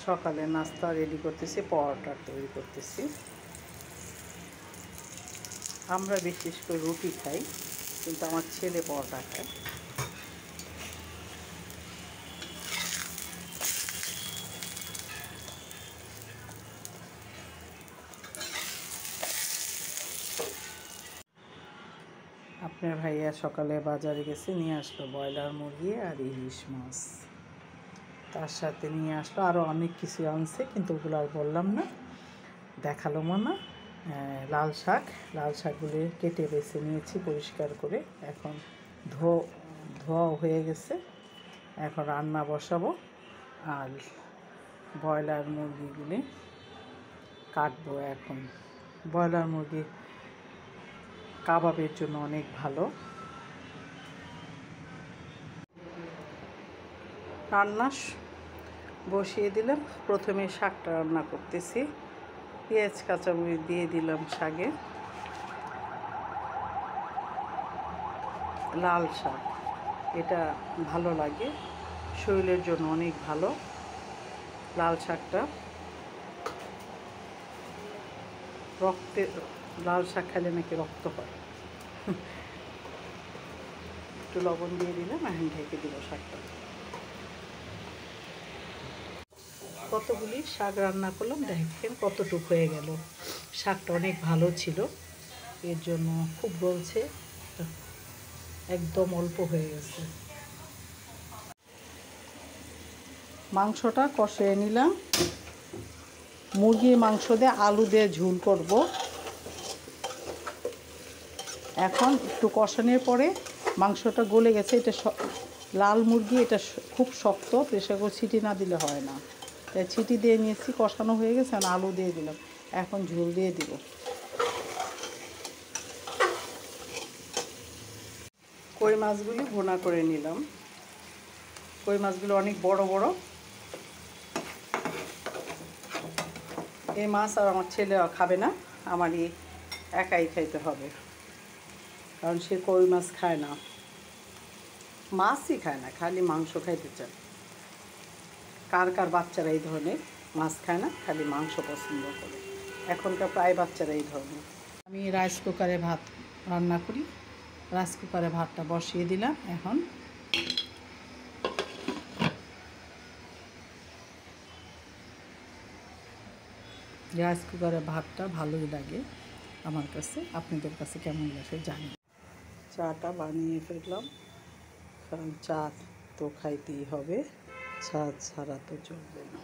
সকালে নাস্তা রেডি করতেছি, পরোটা তৈরি করতেছি। আমরা বিশেষ করে রুটি খাই, কিন্তু আমার ছেলে পরোটা খায়। আপনার ভাইয়া সকালে বাজারে গেছে, নিয়ে আসলো ব্রয়লার মুরগি আর ইলিশ মাছ। তার সাথে নিয়ে আসলো আরও অনেক কিছু আনছে, কিন্তু ওগুলো আর বললাম না, দেখালো না। লাল শাকগুলি কেটে বেছে নিয়েছি পরিষ্কার করে, এখন ধোয়া হয়ে গেছে। এখন রান্না বসাবো, আর ব্রয়লার মুরগিগুলি কাটবো। এখন ব্রয়লার মুরগি কাবাবের জন্য অনেক ভালো। রান্না বসিয়ে দিলাম। প্রথমে শাকটা রান্না করতেছি। পেঁয়াজ কাঁচামরিচ দিয়ে দিলাম শাকে। লাল শাক, এটা ভালো লাগে, শরীরের জন্য অনেক ভালো। লাল শাকটা লাল শাক খেলে নাকি রক্ত হয়। একটু লবণ দিয়ে দিলাম, এখন ঢেকে দিব শাকটা। কতগুলি শাক রান্না করলাম, দেখেন কতটুকু হয়ে গেল। শাকটা অনেক ভালো ছিল, এর জন্য খুব গলছে, একদম অল্প হয়ে গেছে। মাংসটা কষিয়ে নিলাম। মুরগির মাংস দিয়ে আলু দিয়ে ঝোল করব। এখন একটু কষানোর পরে মাংসটা গলে গেছে। এটা লাল মুরগি, এটা খুব শক্ত, প্রেসার করে ছিটি না দিলে হয় না, তাই ছিটি দিয়ে নিয়েছি। কষানো হয়ে গেছে, এখন আলু দিয়ে দিলাম। এখন ঝোল দিয়ে দিব। কই মাছগুলি ভুনা করে নিলাম। কই মাছগুলো অনেক বড় বড়। এই মাছ আর আমার ছেলে খাবে না, আমারই একাই খাইতে হবে, কারণ সে কই মাছ খায় না, মাছই খায় না, খালি মাংস খাইতে চায়। কার কার বাচ্চারা এই ধরনের মাছ খায় না, খালি মাংস পছন্দ করে। এখনকার প্রায় বাচ্চারা এই ধরনের। আমি রাইস কুকারে ভাত রান্না করি। রাইস কুকারে ভাতটা বসিয়ে দিলাম। এখন রাইস কুকারে ভাতটা ভালোই লাগে আমার কাছে, আপনাদের কাছে কেমন লাগে জানি। চাটা বানিয়ে ফেললাম, কারণ চা তো খাইতেই হবে, চা ছাড়া তো চলবে না।